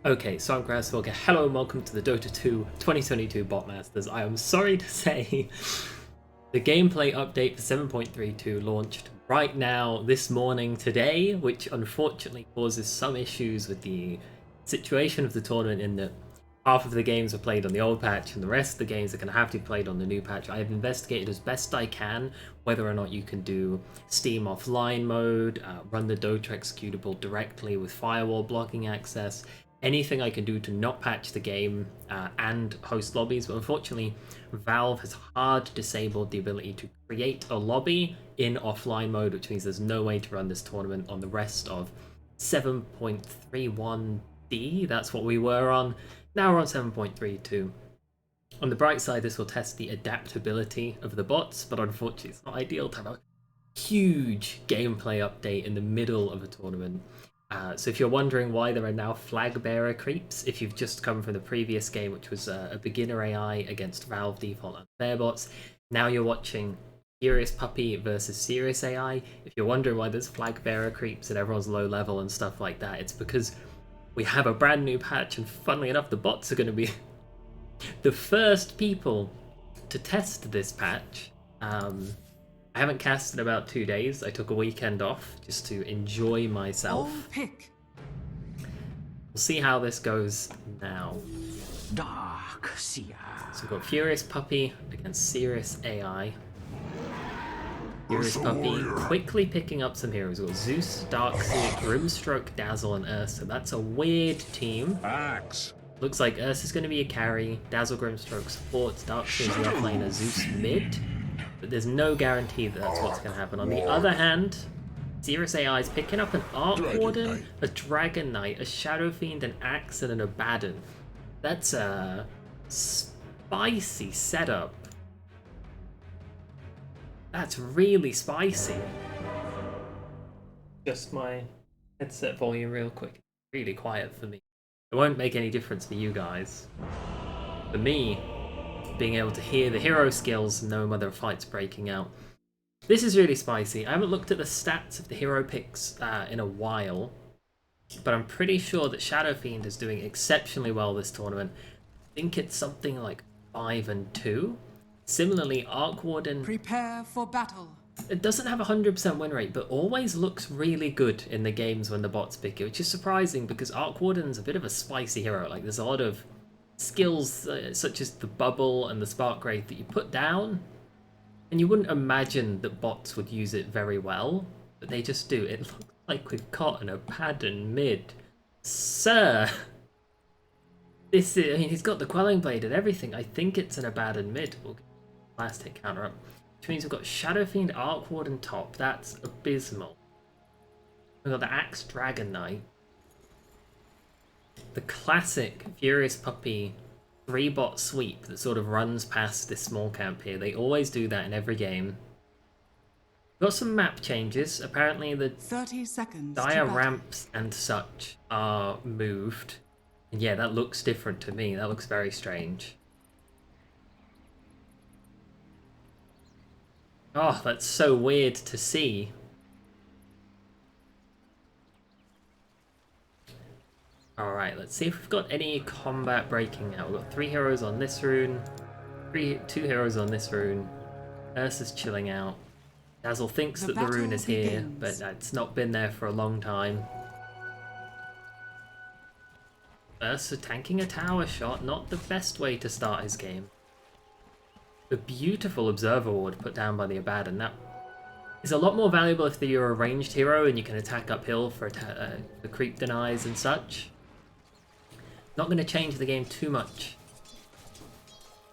Okay, so I'm Grasswalker. Hello and welcome to the Dota 2 2022 Botmasters. I am sorry to say the gameplay update for 7.32 launched right now, this morning, today, which unfortunately causes some issues with the situation of the tournament in that half of the games are played on the old patch and the rest of the games are going to have to be played on the new patch. I have investigated as best I can whether or not you can do Steam offline mode, run the Dota executable directly with firewall blocking access, anything I can do to not patch the game and host lobbies, but unfortunately Valve has hard disabled the ability to create a lobby in offline mode, which means there's no way to run this tournament on the rest of 7.31D. That's what we were on. Now we're on 7.32. On the bright side, this will test the adaptability of the bots, but unfortunately it's not ideal to have a huge gameplay update in the middle of a tournament. So if you're wondering why there are now flag bearer creeps, if you've just come from the previous game, which was a beginner AI against Valve default unfair bots, now you're watching FuriousPuppy versus Sirius AI. If you're wondering why there's flag bearer creeps and everyone's low level and stuff like that, it's because we have a brand new patch, and funnily enough, the bots are going to be the first people to test this patch. I haven't cast in about 2 days. I took a weekend off just to enjoy myself. We'll see how this goes now. Dark Seer. So we've got FuriousPuppy against Sirius AI. FuriousPuppy quickly picking up some heroes. We've got Zeus, Darkseer, Grimstroke, Dazzle, and Ursa. That's a weird team. Axe. Looks like Ursa's going to be a carry, Dazzle, Grimstroke supports, Darkseer's the offlaner, Zeus mid. But there's no guarantee that that's what's going to happen. On the other hand, Sirius AI is picking up an Arc Warden, a Dragon Knight, a Shadow Fiend, an Axe, and an Abaddon. That's a spicy setup. That's really spicy. Just my headset volume real quick. Really quiet for me. It won't make any difference for you guys. For me, being able to hear the hero skills and know whether a fight's breaking out. This is really spicy. I haven't looked at the stats of the hero picks in a while, but I'm pretty sure that Shadow Fiend is doing exceptionally well this tournament. I think it's something like 5-2. Similarly, Arc Warden... Prepare for battle. It doesn't have a 100% win rate, but always looks really good in the games when the bots pick it, which is surprising because Arc Warden's a bit of a spicy hero. Like, there's a lot of skills such as the bubble and the spark wraith that you put down, and you wouldn't imagine that bots would use it very well, but they just do. It looks like we've got an Abaddon mid. Sir! This is, I mean, he's got the Quelling Blade and everything. I think it's an Abaddon mid. We'll get last hit counter up. Which means we've got Shadow Fiend, Arc Warden top. That's abysmal. We've got the Axe Dragon Knight. The classic FuriousPuppy 3-bot sweep that sort of runs past this small camp here. They always do that in every game. Got some map changes. Apparently the 30 seconds dire ramps and such are moved. And yeah, that looks different to me. That looks very strange. Oh, that's so weird to see. Alright, let's see if we've got any combat breaking out. We've got 3 heroes on this rune, 2 heroes on this rune. Ursa's chilling out. Dazzle thinks that the rune is here, but it's not been there for a long time. Ursa tanking a tower shot, not the best way to start his game. A beautiful Observer Ward put down by the Abaddon. That is a lot more valuable if you're a ranged hero and you can attack uphill for the creep denies and such. Not going to change the game too much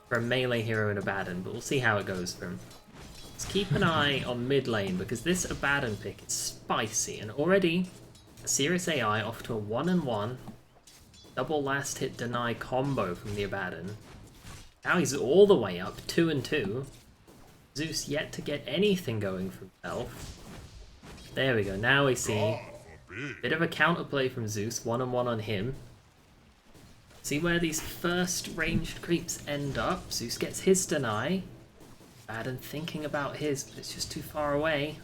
for a melee hero in Abaddon, but we'll see how it goes for him. Let's keep an eye on mid lane because this Abaddon pick is spicy, and already Sirius AI off to a 1-1 double last hit deny combo from the Abaddon. Now he's all the way up 2-2. Zeus yet to get anything going for himself. There we go. Now we see a bit of a counterplay from Zeus, 1-1 on him. See where these first ranged creeps end up. Zeus gets his deny. Abaddon thinking about his, but it's just too far away.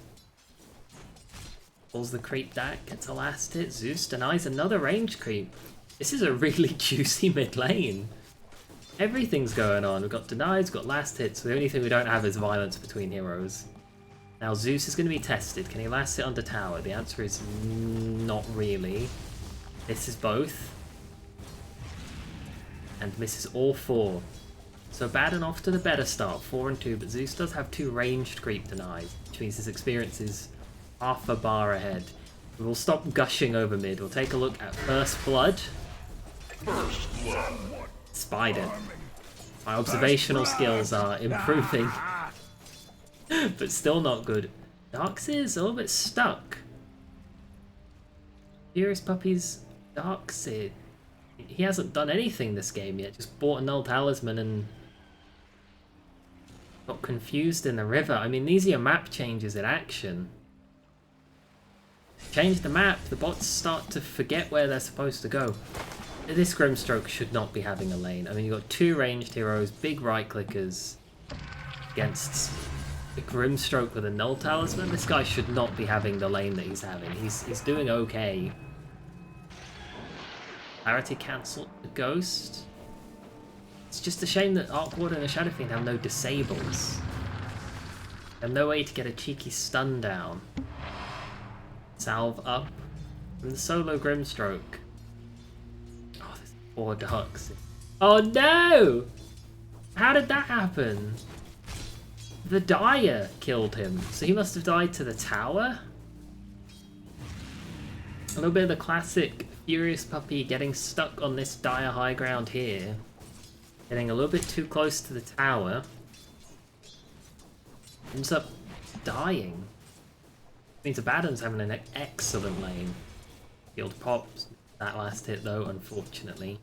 Pulls the creep back, gets a last hit. Zeus denies another ranged creep. This is a really juicy mid lane. Everything's going on. We've got denies, we've got last hits. The only thing we don't have is violence between heroes. Now Zeus is going to be tested. Can he last hit under tower? The answer is not really. This is both. And misses all 4. So Baden off to the better start, 4 and 2, but Zeus does have 2 ranged creep denies, which means his experience is half a bar ahead. We'll stop gushing over mid. We'll take a look at First Blood. Spied it. My observational skills are improving, but still not good. Darkseer's a little bit stuck. FuriousPuppy's Darkseer. He hasn't done anything this game yet. Just bought a null talisman and got confused in the river. I mean, these are your map changes in action. Change the map, the bots start to forget where they're supposed to go. This Grimstroke should not be having a lane. I mean, you've got 2 ranged heroes, big right clickers against a Grimstroke with a null talisman. This guy should not be having the lane that he's having. He's doing okay. Clarity cancelled the Ghost. It's just a shame that Arc Warden and Shadow Fiend have no disables. They have no way to get a cheeky stun down. Salve up from the solo Grimstroke. Oh, there's 4 ducks. Oh no! How did that happen? The Dire killed him, so he must have died to the tower? A little bit of the classic FuriousPuppy getting stuck on this dire high ground here. Getting a little bit too close to the tower. Ends up dying. Means Abaddon's having an excellent lane. Field pops. That last hit though, unfortunately.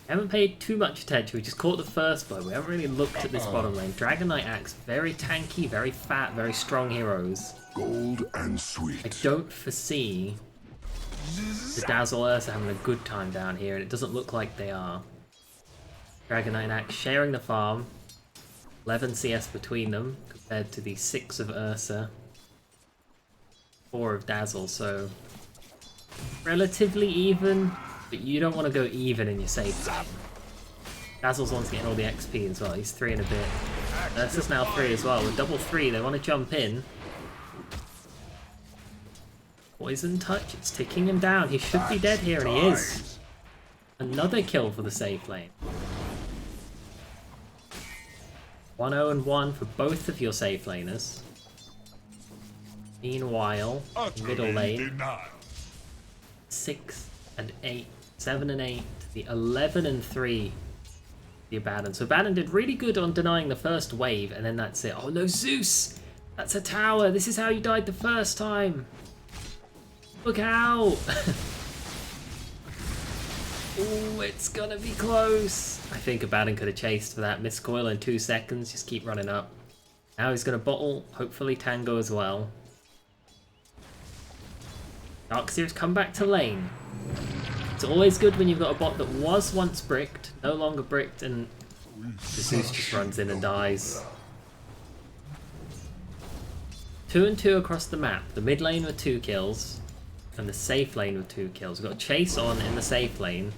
I haven't paid too much attention, we just caught the first blow. We haven't really looked at this bottom lane. Dragon Knight Axe, very tanky, very fat, very strong heroes. Gold and sweet. I don't foresee the Dazzle Ursa having a good time down here, and it doesn't look like they are. Dragon Knight Axe sharing the farm. 11 CS between them, compared to the 6 of Ursa. 4 of Dazzle, so relatively even, but you don't want to go even in your safe lane. Dazzle's one's getting all the XP as well, he's 3 and a bit. Ursa's now 3 as well, with double 3, they want to jump in. Poison touch, it's ticking him down, he should be dead here, and he is. Another kill for the safe lane. 1-0 and 1 for both of your safe laners. Meanwhile, middle lane, 6 and 8, 7 and 8, the 11 and 3, the Abaddon. So Abaddon did really good on denying the first wave, and then that's it. Oh no, Zeus! That's a tower! This is how you died the first time! Look out! Ooh, it's gonna be close! I think Abaddon could have chased for that. Miss coil in 2 seconds, just keep running up. Now he's gonna bottle, hopefully Tango as well. Darkseer's come back to lane. It's always good when you've got a bot that was once bricked, no longer bricked, and the Zeus just runs in and dies. 2 and 2 across the map. The mid lane with 2 kills, and the safe lane with 2 kills. We've got Chase on in the safe lane.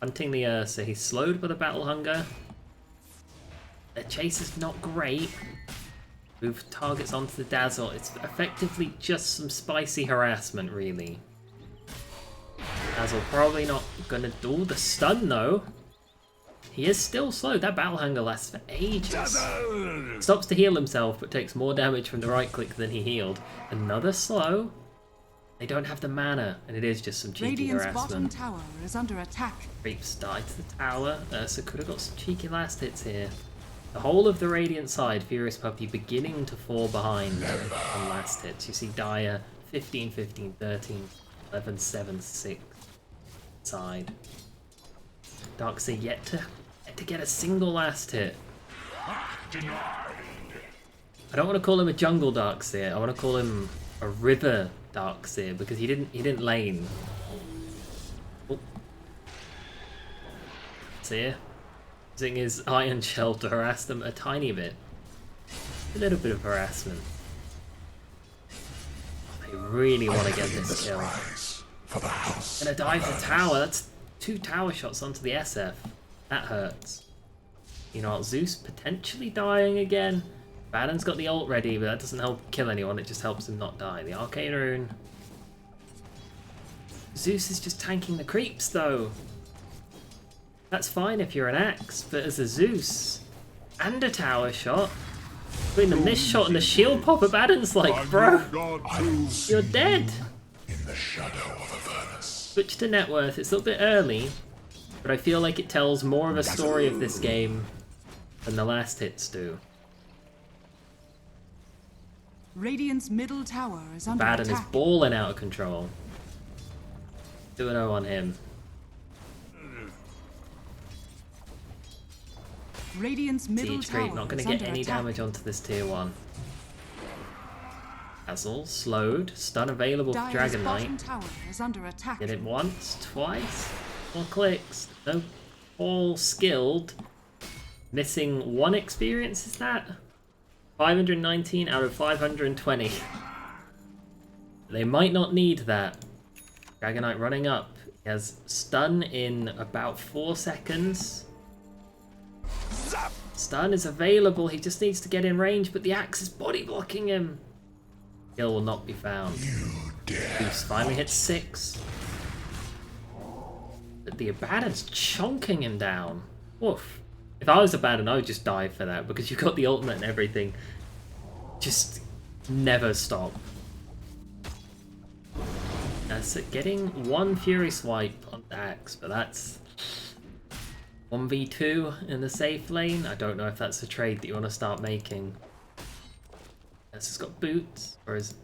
Hunting the Ursa. He's slowed by the Battle Hunger. Their chase is not great. Move targets onto the Dazzle. It's effectively just some spicy harassment, really. Dazzle probably not gonna do the stun, though. He is still slow. That Battle Hunger lasts for ages. Stops to heal himself, but takes more damage from the right click than he healed. Another slow. They don't have the mana, and it is just some cheeky Radiant's bottom harassment. tower is under attack. Creeps died to the tower. Ursa could have got some cheeky last hits here. The whole of the Radiant side, FuriousPuppy beginning to fall behind on last hits. You see Dire 15, 15, 13, 11, 7, 6 side. Darkseer yet to get a single last hit. I don't want to call him a jungle Darkseer. I want to call him a river Darkseer because he didn't lane. Oh. Seer using his Iron Shell to harass them a tiny bit. A little bit of harassment. They really want to get this kill. for the house. Gonna die for the tower. That's 2 tower shots onto the SF. That hurts. You know what? Zeus potentially dying again. Baden's got the ult ready, but that doesn't help kill anyone. It just helps him not die. The Arcane Rune. Zeus is just tanking the creeps, though. That's fine if you're an axe, but as a Zeus and a tower shot, between the missed shot and the shield pop, Baden's like, bro, you're dead. In the shadow of a furnace. Switch to net worth. It's a little bit early, but I feel like it tells more of a story of this game than the last hits do. Radiant's middle tower is under Baden is attack. balling out of control. 2-0 on him. Radiant's middle Siege tower creep, not going is to get under any attack. damage onto this tier 1. Dazzle, slowed, stun available for Dire's Dragon bottom Knight. tower is under attack. Get it once, twice, 4 clicks. No, all skilled. Missing 1 experience, is that? 519 out of 520. They might not need that. Dragon Knight running up. He has stun in about 4 seconds. Stun is available, he just needs to get in range, but the axe is body blocking him. Kill will not be found. Zeus finally hits 6. But the Abaddon's chonking him down. Woof. If I was Abaddon, I would just die for that, because you've got the ultimate and everything. Just never stop. So getting 1 Fury Swipe on the axe, but that's 1v2 in the safe lane. I don't know if that's a trade that you want to start making. This has got boots, or is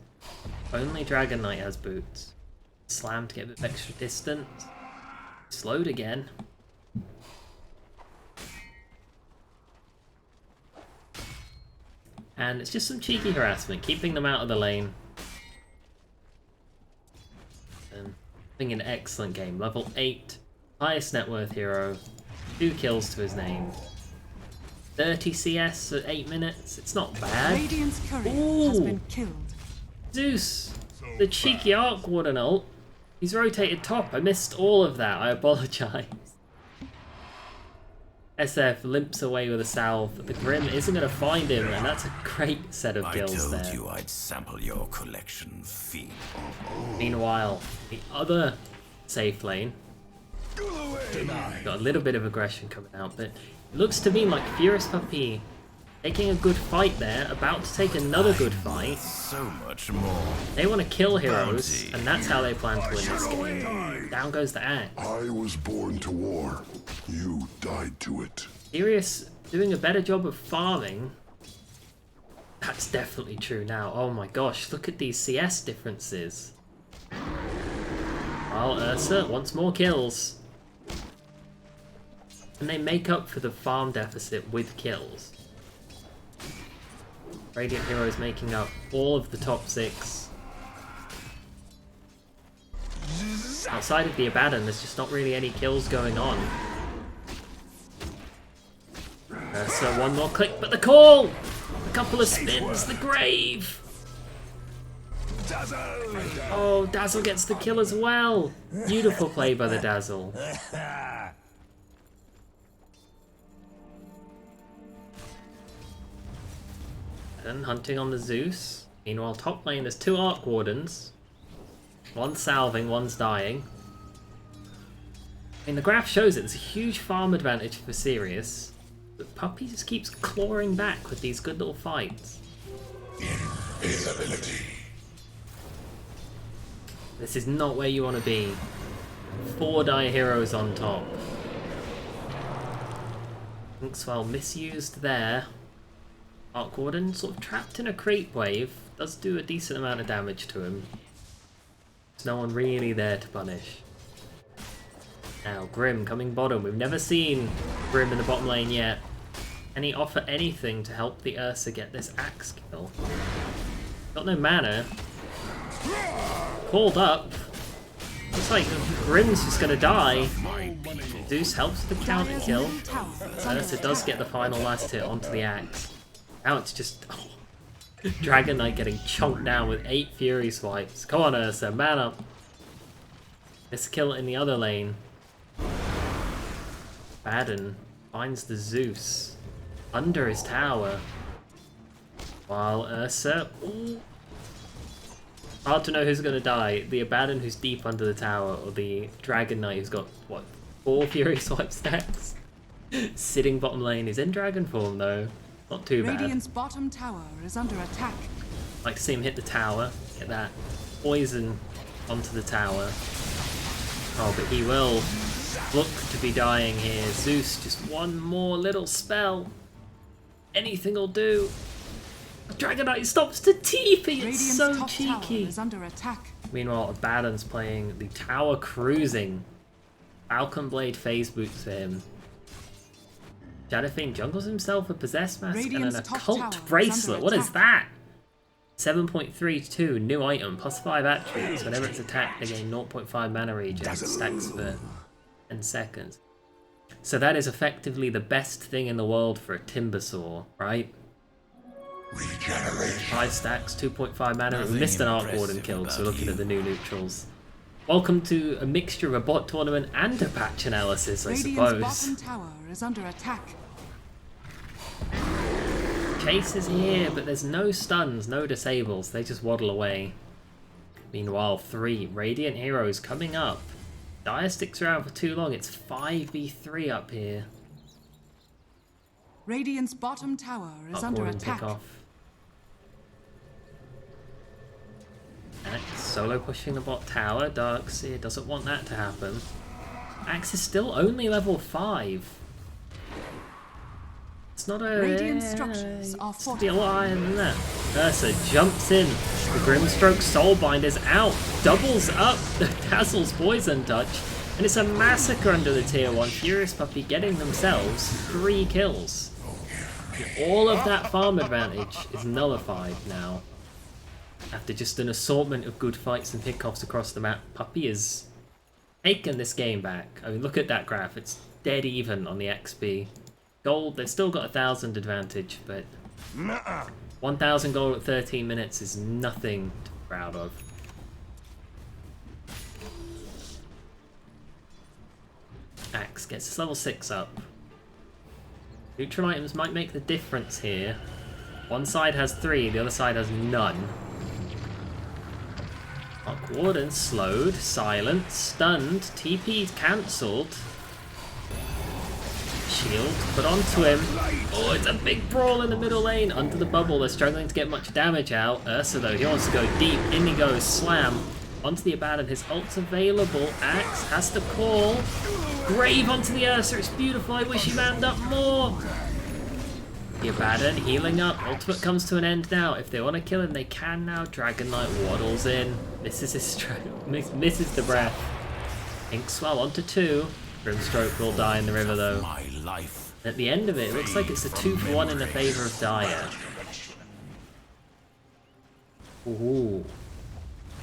only Dragon Knight has boots. Slam to get a bit of extra distance. Slowed again. And it's just some cheeky harassment, keeping them out of the lane. And having an excellent game. Level 8, highest net worth hero, 2 kills to his name. 30 CS at 8 minutes, it's not bad. Radiant's courier has been killed. Zeus, the cheeky Arc Warden ult. He's rotated top, I missed all of that, I apologise. SF limps away with a salve, but the Grim isn't going to find him, and that's a great set of kills there. I told you I'd sample your collection, Fiend. Meanwhile, the other safe lane got a little bit of aggression coming out, but it looks to me like FuriousPuppy taking a good fight there, about to take another good fight. So much more. They want to kill heroes, and that's how they plan to win this game. Down goes the axe. I was born to war. You died to it. Sirius doing a better job of farming. That's definitely true now. Oh my gosh, look at these CS differences. Well, Ursa wants more kills. And they make up for the farm deficit with kills. Radiant Heroes making up all of the top 6. Outside of the Abaddon, there's just not really any kills going on. So 1 more click, but the call! A couple of spins, the grave! Oh, Dazzle gets the kill as well! Beautiful play by the Dazzle. And hunting on the Zeus. Meanwhile, top lane, there's 2 Arc Wardens. One's salving, one's dying. I mean, the graph shows it. There's a huge farm advantage for Sirius. But Puppy just keeps clawing back with these good little fights. Invisibility. This is not where you want to be. 4 dire heroes on top. Inkswell misused there. Arc Warden sort of trapped in a creep wave. Does do a decent amount of damage to him. There's no one really there to punish. Now, Grim coming bottom. We've never seen Grim in the bottom lane yet. Can he offer anything to help the Ursa get this axe kill? Got no mana. Called up. Looks like Grim's just gonna die. Zeus helps with the counter kill. Ursa does get the final last hit onto the axe. Now it's just Dragon Knight getting chonked down with 8 Fury Swipes. Come on, Ursa, man up. Let's kill it in the other lane. Abaddon finds the Zeus under his tower. While Ursa... Ooh. Hard to know who's going to die. The Abaddon who's deep under the tower, or the Dragon Knight who's got, what, 4 Fury Swipe stacks? Sitting bottom lane. He's in Dragon form though. Not too bad. Radiant's bottom tower is under attack. Like to see him hit the tower. Get that poison onto the tower. Oh, but he will look to be dying here. Zeus, just one more little spell. Anything will do. Dragon Knight stops to TP. It's Radiant's so top tower cheeky. is under attack. Meanwhile, Abaddon's playing the tower cruising. Falcon Blade phase boots for him. Shadowfiend jungles himself a Possessed Mask Radiant's and an top Occult tower is Bracelet. under What is attack. that? 7.32, new item, +5 attributes. Whenever it's attacked, they gain 0.5 mana regen. Stacks for 10 seconds. So that is effectively the best thing in the world for a Timbersaw, right? Regeneration. 5 stacks, 2.5 mana. We Nothing missed an Arc impressive Warden kill, so we're about looking you. at the new neutrals. Welcome to a mixture of a bot tournament and a patch analysis, I Radiant's suppose. bottom tower is under attack. Chase is here, but there's no stuns, no disables. They just waddle away. Meanwhile, 3 Radiant Heroes coming up. Dire sticks around for too long. It's 5v3 up here. Radiant's bottom tower is under Upward and attack. pick off. Axe solo pushing the bot tower. Darkseer doesn't want that to happen. Axe is still only level 5. It's not a... Radiant structures are It's be a lot higher than that. fortified. Ursa jumps in. The Grimstroke Soulbinder's out. Doubles up the Dazzle's Poison Touch. And it's a massacre under the tier 1. FuriousPuppy getting themselves 3 kills. All of that farm advantage is nullified now. After just an assortment of good fights and pickoffs across the map, Puppy has taken this game back. I mean, look at that graph. It's dead even on the XP. Gold, they've still got 1,000 advantage, but 1,000 gold at 13 minutes is nothing to be proud of. Axe gets his level 6 up. Neutral items might make the difference here. One side has 3, the other side has none. Arc Warden slowed, silenced, stunned, TP'd, cancelled. Shield put onto him. Oh, it's a big brawl in the middle lane. Under the bubble, they're struggling to get much damage out. Ursa, though, he wants to go deep. In he goes, slam. Onto the Abaddon, his ult's available. Axe has to call. Grave onto the Ursa, it's beautiful. I wish he manned up more. The Abaddon healing up. Ultimate comes to an end now. If they want to kill him, they can now. Dragon Knight waddles in. Misses his misses the breath. Inkswell onto 2. Grimstroke will die in the river though. My life. At the end of it, it looks like it's a 2-for-1 in the favour of Dire. Ooh.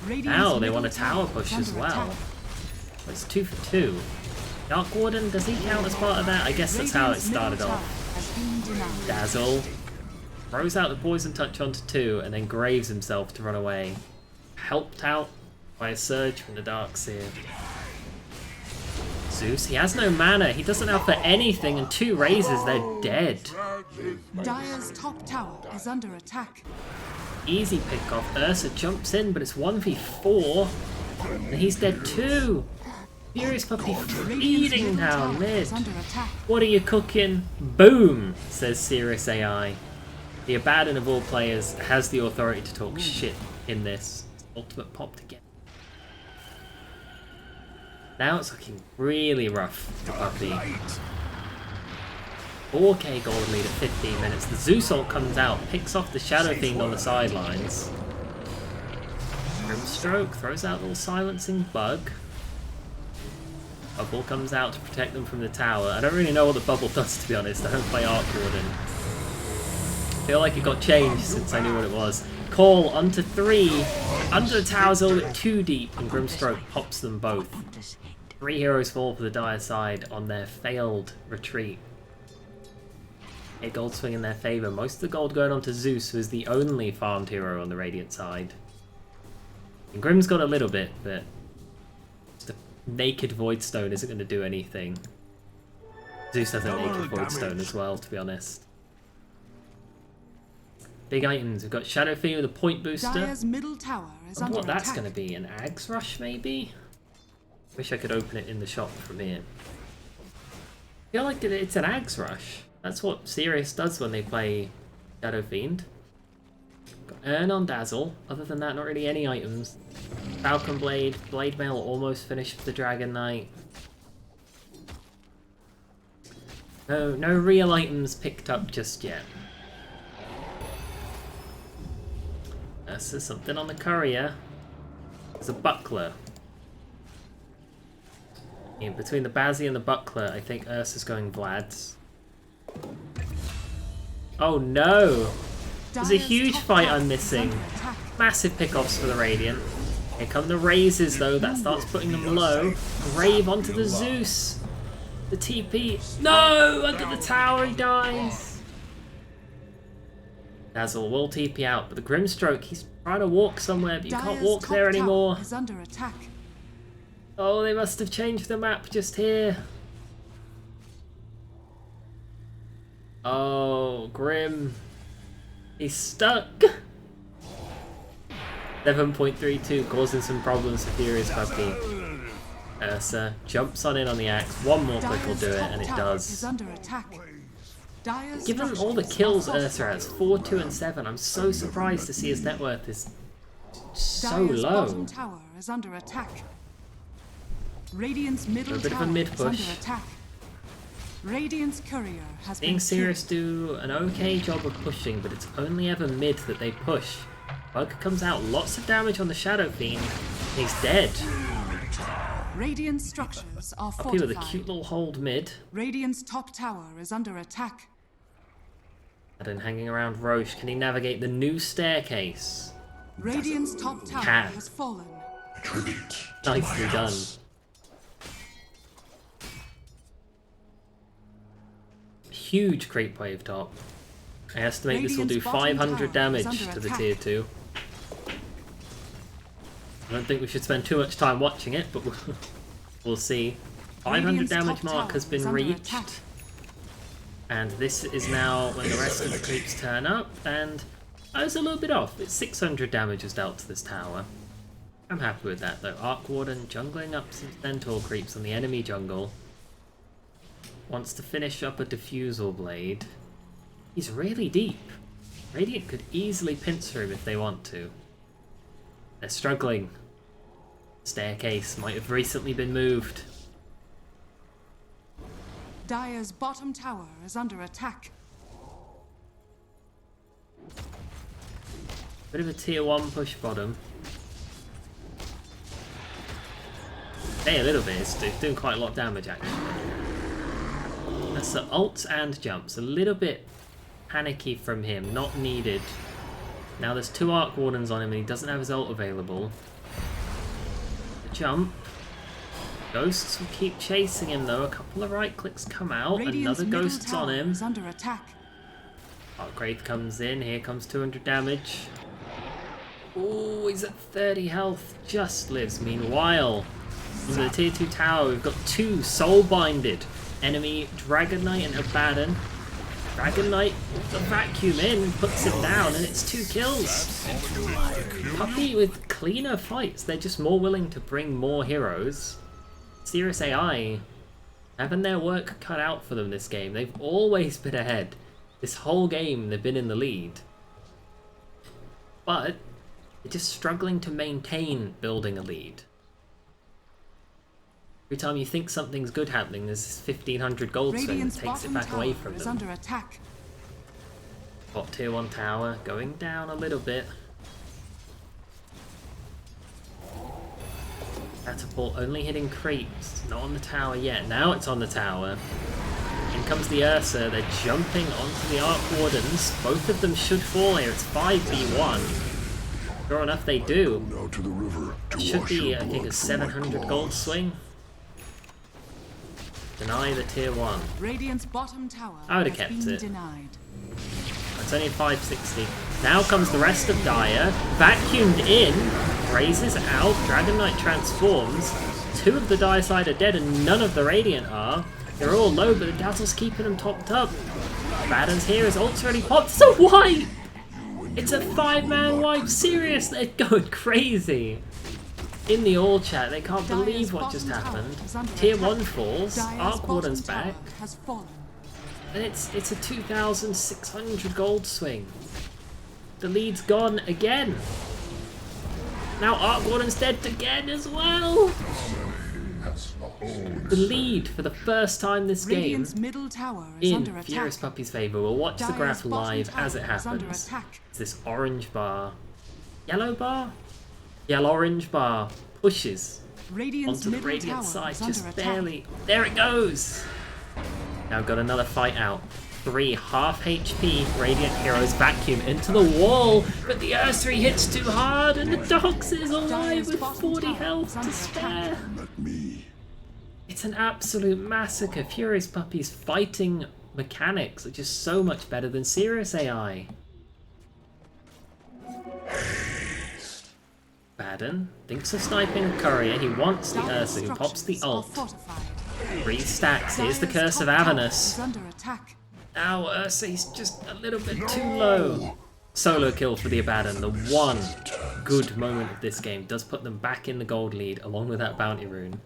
Radiant's Now they middle want a tower push is as under well. attack. It's 2-for-2. Dark Warden, does he count as part of that? I guess that's how it Radiant's middle started tower off. has been denied. Dazzle throws out the Poison Touch onto 2 and then graves himself to run away. Helped out by a surge from the Darkseer. Zeus, he has no mana, he doesn't have for anything, and 2 raises, they're dead. Dire's top tower is under attack. Easy pick off. Ursa jumps in, but it's 1v4. And he's dead too. FuriousPuppy feeding down mid. Is under attack. What are you cooking? Boom, says Sirius AI. The Abaddon of all players has the authority to talk shit in this. Ultimate popped again. Now it's looking really rough for Puppy. 4k gold lead at 15 minutes. The Zeus ult comes out, picks off the Shadow Fiend on the sidelines. Grimstroke throws out a little silencing bug. Bubble comes out to protect them from the tower. I don't really know what the bubble does, to be honest. I don't play Arc Warden. I feel like it got changed since I knew what it was. Call onto 3. Under the tower's all at 2 deep, and Grimstroke pops them both. 3 heroes fall for the Dire side on their failed retreat. A gold swing in their favour. Most of the gold going on to Zeus, who is the only farmed hero on the Radiant side. And Grim's got a little bit, but just a naked Void Stone isn't going to do anything. Zeus has a naked Void damage. Stone as well, to be honest. Big items. We've got Shadow Fiend with a point booster. Dire's middle tower is I wonder under what that's attack. going to be. An Axe Rush, maybe? Wish I could open it in the shop from here. I feel like it's an Axe Rush. That's what Sirius does when they play Shadow Fiend. Got Urn on Dazzle. Other than that, not really any items. Falcon Blade. Blade Mail almost finished for the Dragon Knight. No real items picked up just yet. There's something on the courier. There's a buckler. In between the Bazzi and the buckler, I think Ursa's going Vlad's. Oh no! There's a Dire's huge top fight tower I'm is missing. under attack. Massive pickoffs for the Radiant. Here come the Razes though, that starts putting them low. Grave onto the Zeus. The TP. No! Under the tower he dies! Dazzle will TP out, but the Grimstroke, he's trying to walk somewhere, but you can't Dire's walk top there tower anymore. is under attack. Oh, they must have changed the map just here. Oh, Grim. He's stuck. 7.32 causing some problems for FuriousPuppy. Ursa jumps on in on the axe. One more click will Dire's do it, top and it tower is does. under attack. Dire's Given all the structures kills are Ursa has, 4, 2, and 7, I'm so surprised to see his net worth is so Dire's low. bottom tower is under attack. Radiant's middle A bit of a tower mid is push. under attack. Radiant's courier has Seeing been Sirius killed. do an okay job of pushing, but it's only ever mid that they push. Bug comes out, lots of damage on the Shadow Fiend. He's dead. Radiant structures are Puppy with a fortified. cute little hold mid. Radiant's top tower is under attack. And then hanging around Roche, can he navigate the new staircase? Radiant's top tower Can. has fallen. Tribute to Nicely my done. house. Huge creep wave top. I estimate this will do Radiant's bottom 500 tower damage is under to the attack. tier 2. I don't think we should spend too much time watching it, but we'll see. 500 Radiant's damage top mark tower has been is under reached. attack. And this is now when the rest of the creeps turn up, and I was a little bit off. It's 600 damage was dealt to this tower. I'm happy with that though. Arc Warden jungling up some Centaur creeps on the enemy jungle. Wants to finish up a Diffusal Blade. He's really deep. Radiant could easily pincer him if they want to. They're struggling. Staircase might have recently been moved. Dire's bottom tower is under attack. Bit of a tier 1 push bottom. Hey, a little bit. It's doing quite a lot of damage actually. That's the ults and jumps. A little bit panicky from him. Not needed. Now there's 2 Arc Wardens on him and he doesn't have his ult available. The jump. Ghosts will keep chasing him though. A couple of right clicks come out. Radiant's Another middle ghost's on tower him. is under attack. Arcwraith comes in. Here comes 200 damage. Oh, he's at 30 health. Just lives. Meanwhile, in the tier 2 tower, we've got 2 soul-binded enemy Dragon Knight and Abaddon. Dragon Knight with the vacuum in, puts him down, and it's 2 kills. Puppy with cleaner fights. They're just more willing to bring more heroes. Sirius AI having their work cut out for them this game. They've always been ahead. This whole game, they've been in the lead. But they're just struggling to maintain building a lead. Every time you think something's good happening, there's this 1500 gold swing that Radiant's takes it bottom back away tower from is them. under attack. Top tier 1 tower going down a little bit. Catapult only hitting creeps, not on the tower yet. Now it's on the tower. In comes the Ursa, they're jumping onto the Arc Wardens. Both of them should fall here, it's 5v1. Sure enough they do. Now to the river to Should wash be, your I think, blood a from my 700 gold claws. swing. Deny the tier 1. Radiant's bottom tower I would've has kept been it. denied. It's only 560. Now comes the rest of Dire. Vacuumed in. Raises out. Dragon Knight transforms. 2 of the Dire side are dead and none of the Radiant are. They're all low, but the Dazzle's keeping them topped up. Abaddon's here, his ult's already popped. It's a wipe! It's a 5-man wipe. Sirius, they're going crazy. In the all chat, they can't believe what just happened. Tier 1 falls, Arc Warden's back, and it's a 2,600 gold swing. The lead's gone again. Now Arc Warden's dead again as well. The lead for the first time this game in FuriousPuppy's favour. We'll watch the graph live as it happens. It's this orange bar, yellow bar, yellow-orange bar pushes onto the Radiant side just barely. There it goes. Now got another fight out. 3 half HP Radiant heroes vacuum into the wall, but the Earth 3 hits too hard and the Dox is alive with 40 health to spare. It's an absolute massacre. FuriousPuppy's fighting mechanics are just so much better than Sirius AI. Abaddon thinks of sniping a courier. He wants the Ursa who pops the ult. 3 stacks. Here's the Curse of Avernus. Now Ursa's just a little bit too low. Solo kill for the Abaddon. The one good moment of this game does put them back in the gold lead along with that bounty rune.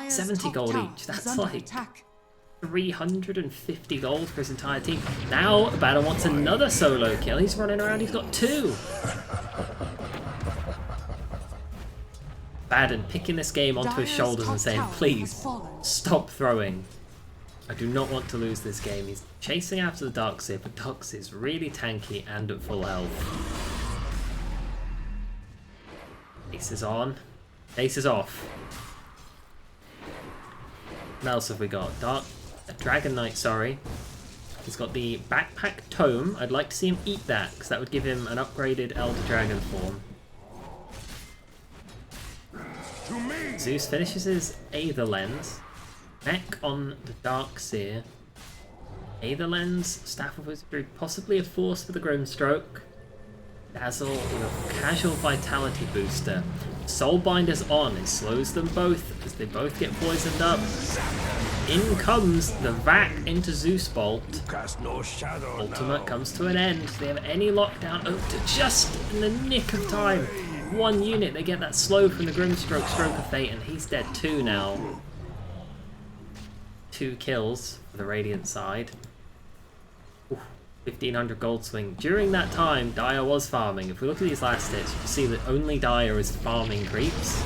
70 gold each. That's like 350 gold for his entire team. Now Abaddon wants another solo kill. He's running around. He's got 2. Abaddon picking this game onto his shoulders and saying, please, stop throwing. I do not want to lose this game. He's chasing after the Darkseer, but Darkseer is really tanky and at full health. Ace is on. Ace is off. What else have we got? Dragon Knight, sorry. He's got the Backpack Tome. I'd like to see him eat that, because that would give him an upgraded Elder Dragon form. Zeus finishes his Aether Lens. Mech on the Darkseer. Aether Lens, Staff of Wizardry, possibly a Force for the Grimstroke. Dazzle with a casual Vitality booster. Soulbinder's on, it slows them both as they both get poisoned up. In comes the Vac into Zeus Bolt. Ultimate comes to an end. Do they have any lockdown? Oh, just in the nick of time. 1 unit, they get that slow from the Grimstroke, Stroke of Fate, and he's dead too now. 2 kills for the Radiant side. Ooh, 1,500 gold swing. During that time, Dire was farming. If we look at these last hits, you can see that only Dire is farming creeps.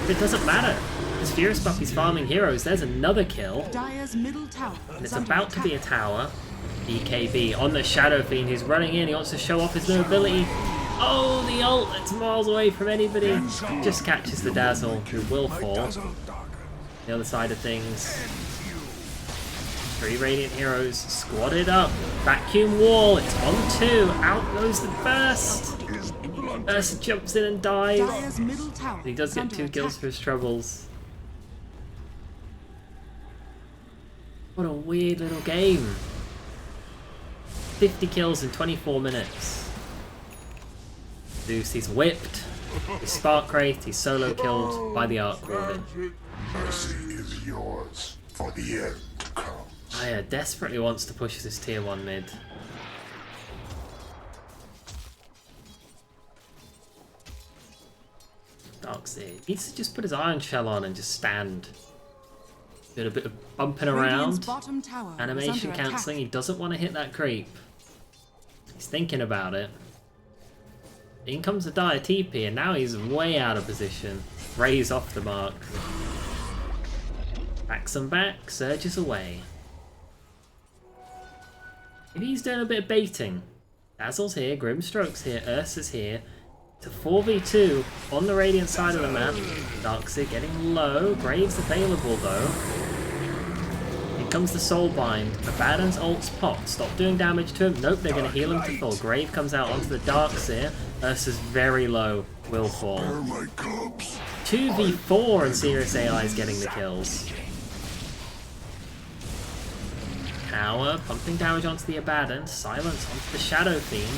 It doesn't matter. As FuriousPuppy's farming heroes, there's another kill. And it's about to be a tower. BKB on the Shadow Fiend, who's running in. He wants to show off his mobility. Oh, the ult that's miles away from anybody. Just catches the Dazzle, who will fall. The other side of things. 3 Radiant heroes squatted up. Vacuum wall, it's on 2. Out goes the burst. Ursa jumps in and dies. He does get 2 kills for his troubles. What a weird little game. 50 kills in 24 minutes. Zeus, he's whipped. He's Spark Wraith, he's solo killed by the Arc Warden. Mercy is yours for the end to come. Aya desperately wants to push this tier 1 mid. Darkseer needs to just put his Iron Shell on and just stand. Did a bit of bumping around. Animation cancelling. He doesn't want to hit that creep. He's thinking about it. In comes the Dire TP, and now he's way out of position. Rays off the mark. Backs him back, surges away. Maybe he's doing a bit of baiting. Dazzle's here, Grimstroke's here, Ursa's here. It's a 4v2 on the Radiant side of the map. Darkseer getting low. Grave's available though. Here comes the Soulbind. Abaddon's ult's popped. Stop doing damage to him. Nope, they're going to heal him to full. Grave comes out onto the Darkseer. Ursa's very low. Will fall. 2v4 and Sirius AI is getting the kills. Tower pumping damage onto the Abaddon. Silence onto the Shadow Fiend.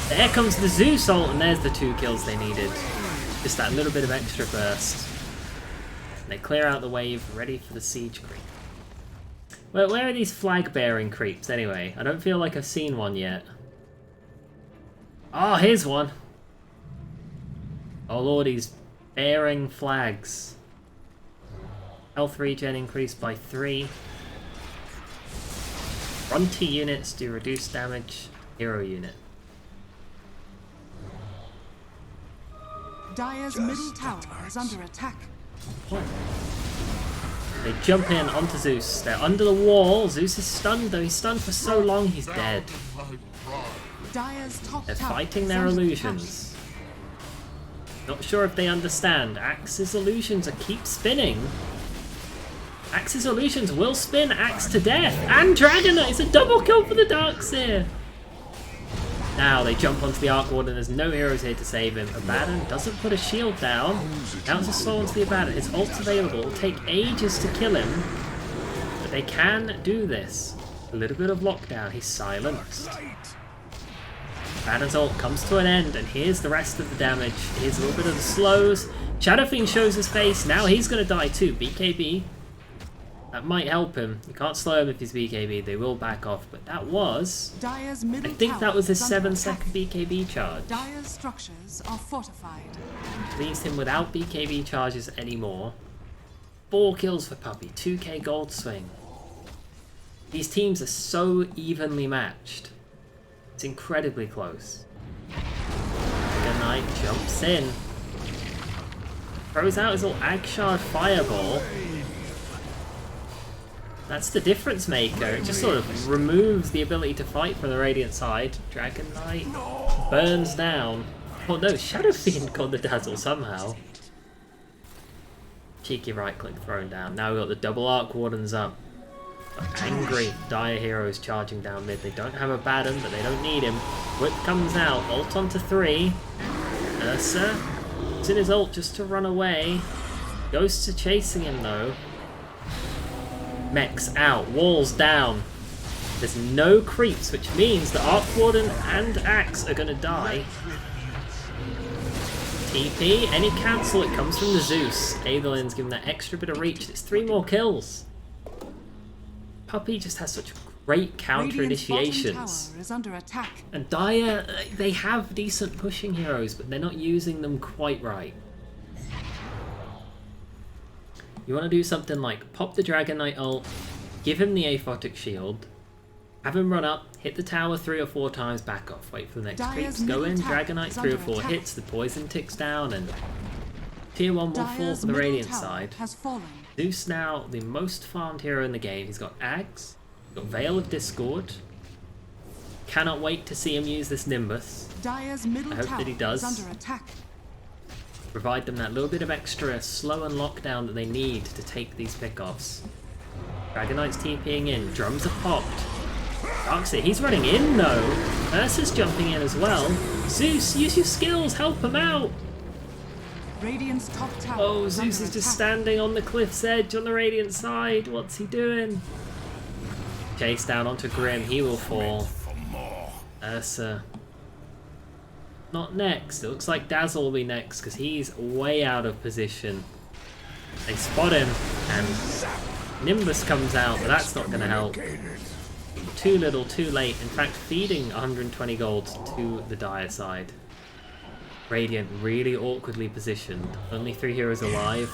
There comes the Zeus ult, and there's the 2 kills they needed. Just that little bit of extra burst. They clear out the wave, ready for the siege creep. Well, where are these flag-bearing creeps, anyway? I don't feel like I've seen one yet. Oh, here's one! Oh lord, he's bearing flags. Health regen increased by 3. Frontier units do reduced damage. Hero unit. Dire's middle tower is under attack. What? They jump in onto Zeus. They're under the wall. Zeus is stunned, though. He's stunned for so long, he's dead. Dire's top They're tower fighting is their under illusions. Not sure if they understand. Axe's illusions keep spinning. Axe's illusions will spin Axe to death. And Dragonite! It's a double kill for the Darkseer! Now they jump onto the Arc Warden. There's no heroes here to save him. Abaddon doesn't put a shield down. Now it's a slow onto the Abaddon. His ult's available. It'll take ages to kill him. But they can do this. A little bit of lockdown. He's silenced. Abaddon's ult comes to an end, and here's the rest of the damage. Here's a little bit of the slows. Shadow Fiend shows his face. Now he's going to die too. BKB. That might help him. You can't slow him if he's BKB. They will back off. But that was... Dire's middle I think tower that was his is under 7-second BKB charge. Dire's structures are fortified. Leaves him without BKB charges anymore. 4 kills for Puppy. 2k gold swing. These teams are so evenly matched. It's incredibly close. Dragon Knight jumps in. Throws out his little Agshard Fireball. That's the difference maker. It just sort of removes the ability to fight from the Radiant side. Dragon Knight burns down. Oh no, Shadow Fiend got the dazzle somehow. Cheeky right click thrown down. Now we've got the double Arc Wardens up. Angry Dire heroes charging down mid. They don't have Abaddon, but they don't need him. Whip comes out. Ult onto 3. Ursa is in his ult just to run away. Ghosts are chasing him though. Mechs out, walls down. There's no creeps, which means the Arc Warden and Axe are going to die. TP, any cancel, it comes from the Zeus. Aetherlin's given that extra bit of reach. It's 3 more kills. Puppy just has such great counter initiations. Tower is under attack. And Dire, they have decent pushing heroes, but they're not using them quite right. You want to do something like pop the Dragon Knight ult, give him the Aphotic Shield, have him run up, hit the tower 3 or 4 times, back off, wait for the next creeps, go in, Dragon Knight 3 or 4 hits, the poison ticks down, and tier 1 will fall for the Radiant side. Zeus now the most farmed hero in the game. He's got Ags, he's got Veil of Discord. Cannot wait to see him use this Nimbus. I hope that he does. Provide them that little bit of extra slow and lockdown that they need to take these pickoffs. Dragon Knight's TPing in. Drums are popped. Darkseer, he's running in though. Ursa's jumping in as well. Zeus, use your skills, help him out. Radiant's top tower Oh, Zeus is just standing on the cliff's edge on the Radiant side. What's he doing? Chase down onto Grim, he will fall. Ursa. Not next. It looks like Dazzle will be next because he's way out of position. They spot him and Nimbus comes out, but that's not going to help. Too little, too late. In fact, feeding 120 gold to the Dire side. Radiant really awkwardly positioned. Only 3 heroes alive.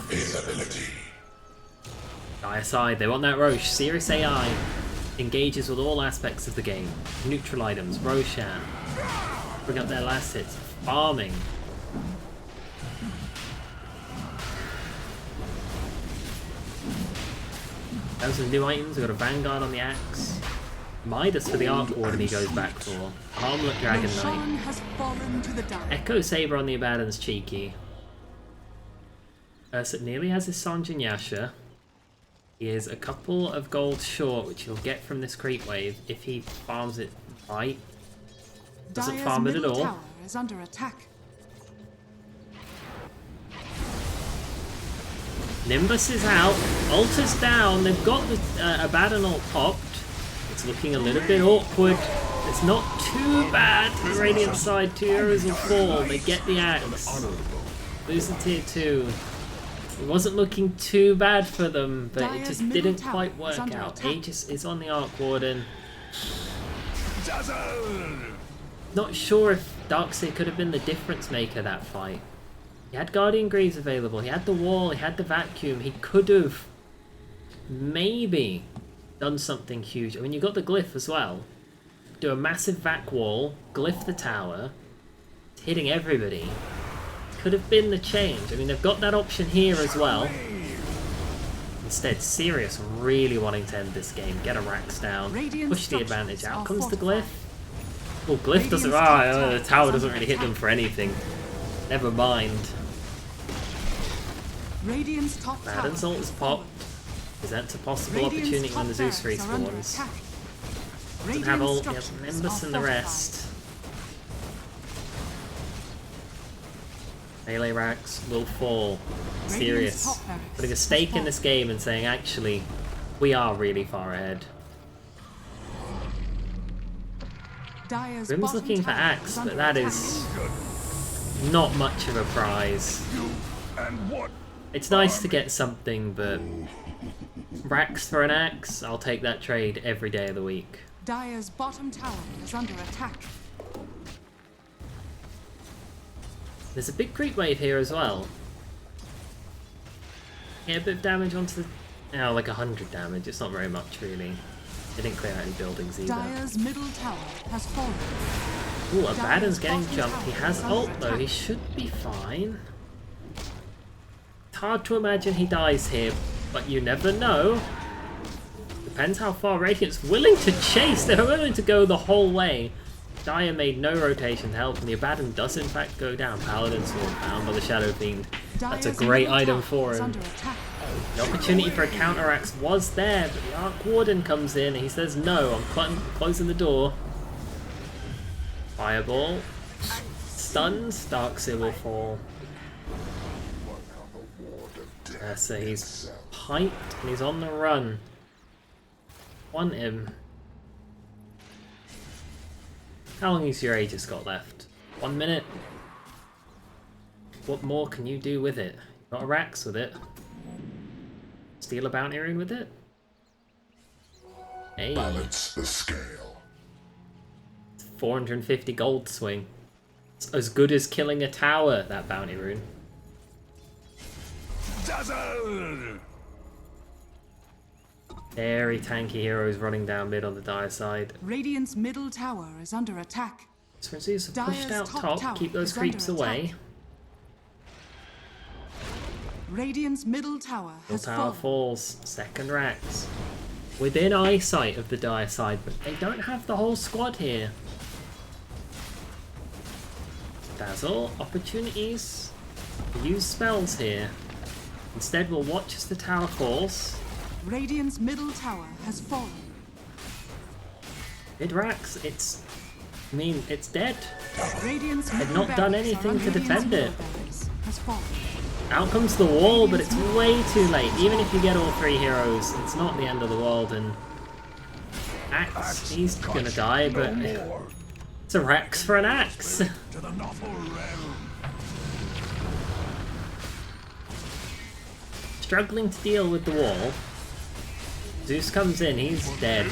Dire side, they want that Roche. Sirius AI engages with all aspects of the game. Neutral items, Roshan. Bring up their last hits. Farming. Those are new items. We've got a Vanguard on the Axe. Midas for the Arc Warden he goes back for. Armlet Dragon Knight. Echo Saber on the Abaddon's cheeky. Ursa nearly has his Sanjin Yasha. He is a couple of gold short, which he'll get from this creep wave if he farms it right. Doesn't farm it at all. Tower is under attack. Nimbus is out. Ult is down. They've got the Abaddon ult popped. It's looking a little bit awkward. It's not too bad. The Radiant side, 2 heroes will fall. They get the Axe. Lose the tier 2. It wasn't looking too bad for them, but it Dire's just middle didn't tower quite is work under out. attack. Aegis is on the Arc Warden. Dazzle! Not sure if Darkseer could have been the difference maker that fight. He had Guardian Greaves available, he had the wall, he had the vacuum, he could have maybe done something huge. I mean, you got the glyph as well. Do a massive vac wall, glyph the tower, it's hitting everybody. Could have been the change. I mean, they've got that option here as well. Instead, Sirius really wanting to end this game, get a Rax down, Radiant push the advantage. structures Out are comes the fortified. glyph. Well, glyph doesn't. Radiant's top tower The tower is doesn't under really hit them attack. for anything. Never mind. Radiant's top tower Madden's ult is has popped. fallen. Presents a possible Radiant's opportunity top when the Zeus barracks are under respawns. attack. Doesn't have Radiant ult, he has structures Nimbus are and the fortified. rest. Melee Rax will fall. Radiant's Sirius top barracks putting a has stake in fallen. this game and saying, actually, we are really far ahead. Dire's Grim's bottom looking for tower Axe, is but under that attack. is not much of a prize. And what? It's nice to get something, but Rax for an Axe, I'll take that trade every day of the week. Dire's bottom tower is under attack. There's a big creep wave here as well. Yeah, a bit of damage onto the... Oh, like 100 damage. It's not very much, really. They didn't clear out any buildings either. Dire's middle tower has fallen. Ooh, Abaddon's getting bottom jumped. He tower has is under ult, though. attack. He should be fine. It's hard to imagine he dies here, but you never know. Depends how far Radiant's willing to chase. They're willing to go the whole way. Dire made no rotation to help, and the Abaddon does in fact go down. Paladin Sword found by the Shadow Fiend. That's a Dire's great middle item tower for is him. under attack. The opportunity for a counteraxe was there, but the Arc Warden comes in and he says, no, I'm closing the door. Fireball. Stuns. Darkseer will fall. So he's piped and he's on the run. Want him. How long has your Aegis got left? 1 minute? What more can you do with it? Got a Rax with it. Steal a bounty rune with it? Hey, Balance the scale. 450 gold swing. It's as good as killing a tower, that bounty rune. Dazzle! Very tanky heroes running down mid on the Dire side. Radiant's middle tower is under attack. So Zeus have pushed Dire's out top top, tower keep those is under creeps away. attack. Radiant's middle tower Middle has tower fallen. falls. Second Rax. Within eyesight of the Dire side, but they don't have the whole squad here. Dazzle, opportunities. Use spells here. Instead, we'll watch as the tower falls. Radiant's middle tower has fallen. Mid Rax, it's... I mean, it's dead. Radiant's middle not done barracks anything are to under defend Radiant's it. middle barracks has fallen. Out comes the wall, but it's way too late. Even if you get all three heroes, it's not the end of the world, and... Axe, he's gonna die, but... It's a Rax for an Axe. To the novel realm. Struggling to deal with the wall. Zeus comes in, he's dead.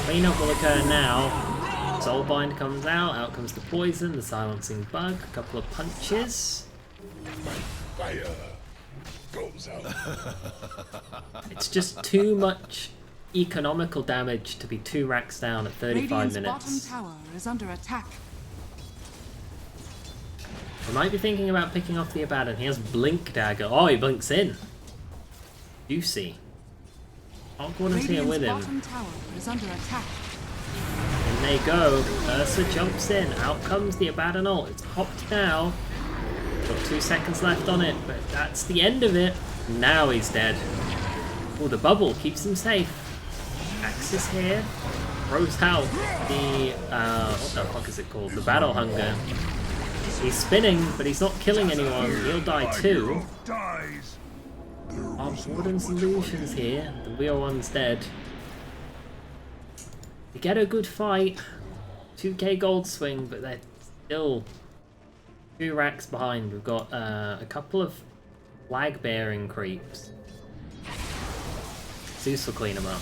Cleanup will occur now. Soulbind comes out comes the poison, the silencing bug, a couple of punches. Fire goes out. It's just too much economical damage to be 2 racks down at 35 Radiant's minutes. bottom tower is under attack. I might be thinking about picking off the Abaddon. He has Blink Dagger. Oh, he blinks in. Juicy. Hogwarden's here with Radiant's him. bottom tower is under attack. In they go. Ursa jumps in. Out comes the Abaddon ult. It's popped now. Got 2 seconds left on it, but that's the end of it. Now he's dead. Oh, the bubble keeps him safe. Axis here. Throws out the, what the fuck is it called? The Battle Hunger. He's spinning, but he's not killing anyone. He'll die too. Dies. Warden's illusions here. The real one's dead. They get a good fight. 2k gold swing, but they're still 2 racks behind. We've got a couple of flag-bearing creeps. Zeus will clean them up.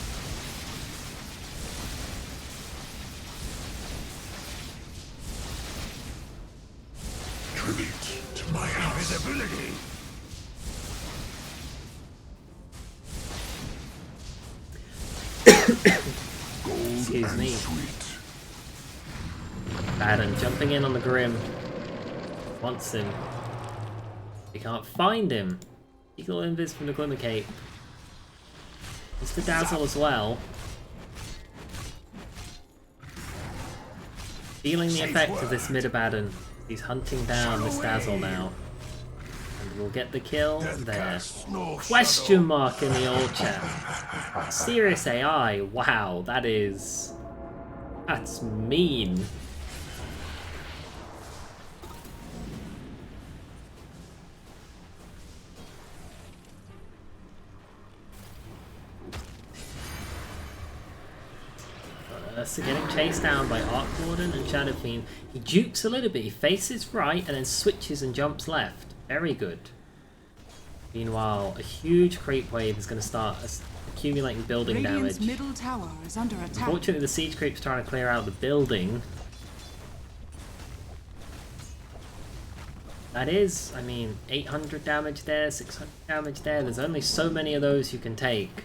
Tribute to my house. Invisibility. Gold Excuse and me. sweet. Baden jumping in on the Grim. Wants him. He can't find him. Eagle invis from the Glimmer Cape. It's the Dazzle as well. Feeling the effect of this mid-Abaddon. He's hunting down this Dazzle now. And we'll get the kill there. Question mark in the old chat. Sirius AI. Wow, that's mean. So getting chased down by Arc Warden and Shadow Fiend. He jukes a little bit, he faces right and then switches and jumps left. Very good. Meanwhile, a huge creep wave is going to start accumulating building Radiant's damage. middle tower is under attack. Unfortunately, the siege creep's trying to clear out the building. That is, I mean, 800 damage there, 600 damage there. There's only so many of those you can take.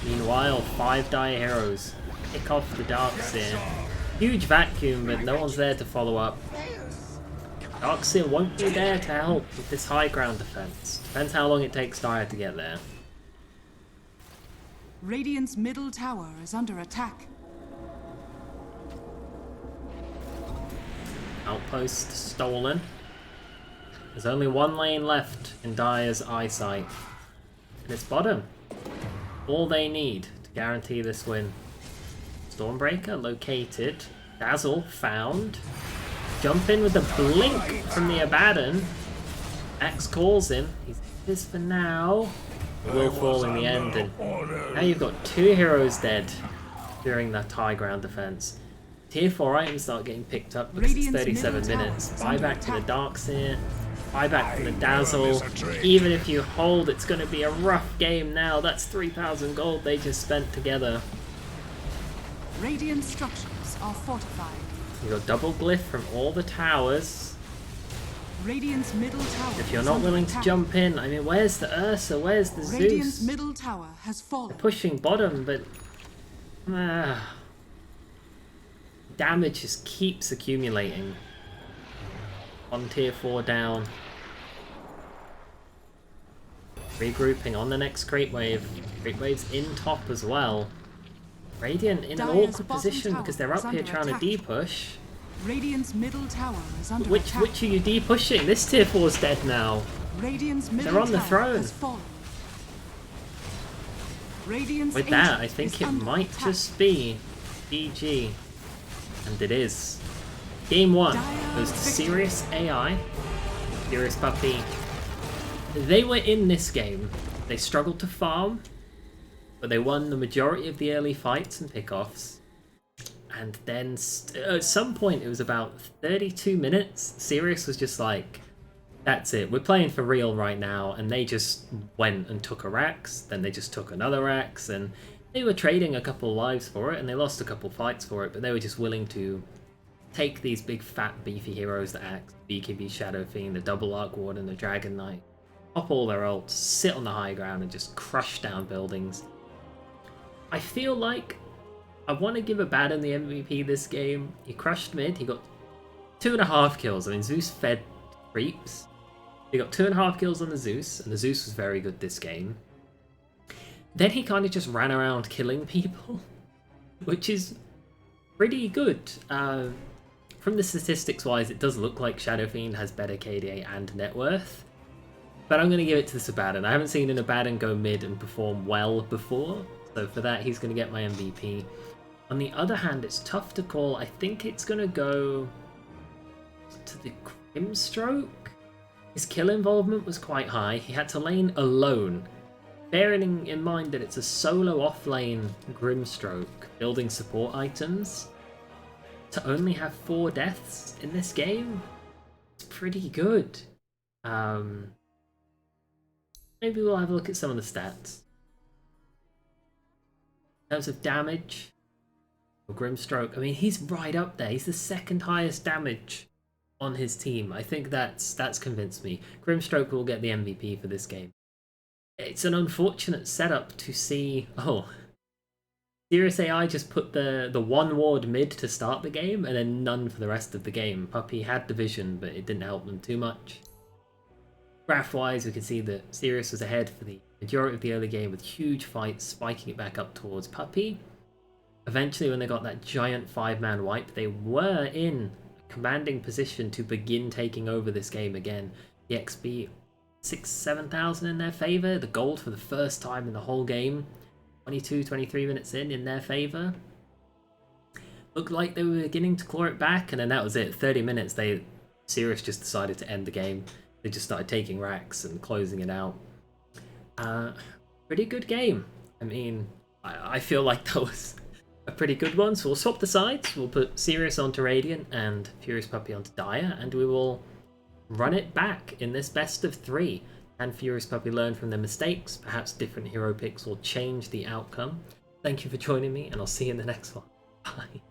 Meanwhile, 5 dire heroes pick off the Darkseer. Huge vacuum, but no one's there to follow up. Darkseer won't be there to help with this high ground defense. Depends how long it takes Dire to get there. Radiant's middle tower is under attack. Outpost stolen. There's only one lane left in Dire's eyesight. And it's bottom. All they need to guarantee this win. Stormbreaker located. Dazzle found. Jump in with the blink from the Abaddon. Axe calls him. He's this for now. Will fall in the end. And now you've got 2 heroes dead during that high ground defense. Tier 4 items start getting picked up because it's 37 minutes. Buyback to the Darkseer. Buyback from the Dazzle. Even if you hold, it's going to be a rough game now. That's 3,000 gold they just spent together. Radiant structures are fortified. You got double glyph from all the towers. Radiant's middle tower. If you're is not under willing attack. to jump in, I mean, where's the Ursa? Where's the Radiant's Zeus? middle tower has fallen. Pushing bottom, but damage just keeps accumulating. On tier 4 down. Regrouping on the next creep wave. Creep wave's in top as well. Radiant in an Dire's awkward bottom position tower because they're is up here under trying attack. to D-push. Radiant's middle tower is under Which attack. are you D-pushing? This tier 4's dead now. Radiant's middle They're on the tower throne. has fallen. Radiant's With that, ancient I think is it under might attack. just be GG. And it is. Game 1 goes to Sirius AI. FuriousPuppy. They were in this game. They struggled to farm, but they won the majority of the early fights and pickoffs. And then at some point, it was about 32 minutes, Sirius was just like, that's it, we're playing for real right now. And they just went and took a Rax, then they just took another Rax, and they were trading a couple lives for it, and they lost a couple fights for it, but they were just willing to take these big fat beefy heroes, the Axe, BKB Shadow Fiend, the Double Arc Warden, the Dragon Knight, pop all their ults, sit on the high ground and just crush down buildings. I feel like I want to give Abaddon the MVP this game. He crushed mid, he got 2.5 kills. I mean, Zeus fed creeps. He got 2.5 kills on the Zeus, and the Zeus was very good this game. Then he kind of just ran around killing people, which is pretty good. From the statistics wise, it does look like Shadow Fiend has better KDA and net worth. But I'm going to give it to this Abaddon. I haven't seen an Abaddon go mid and perform well before. So for that, he's going to get my MVP. On the other hand, it's tough to call. I think it's going to go to the Grimstroke. His kill involvement was quite high. He had to lane alone. Bearing in mind that it's a solo off-lane Grimstroke building support items, to only have 4 deaths in this game, it's pretty good. maybe we'll have a look at some of the stats. In terms of damage, Grimstroke, I mean, he's right up there. He's the second highest damage on his team. I think that's convinced me. Grimstroke will get the MVP for this game. It's an unfortunate setup to see. Oh, Sirius AI just put the one ward mid to start the game and then none for the rest of the game. Puppy had the vision, but it didn't help them too much. Graph-wise, we can see that Sirius was ahead for the majority of the early game with huge fights, spiking it back up towards Puppy. Eventually, when they got that giant 5-man wipe, they were in a commanding position to begin taking over this game again. The XP 6,000-7,000 in their favour, the gold for the first time in the whole game. 22-23 minutes in their favour. Looked like they were beginning to claw it back, and then that was it. 30 minutes, Sirius just decided to end the game. They just started taking racks and closing it out. Pretty good game. I mean, I feel like that was a pretty good one. So we'll swap the sides. We'll put Sirius onto Radiant and FuriousPuppy onto Dire, and we will run it back in this best of 3. And FuriousPuppy learn from their mistakes. Perhaps different hero picks will change the outcome. Thank you for joining me, and I'll see you in the next one. Bye.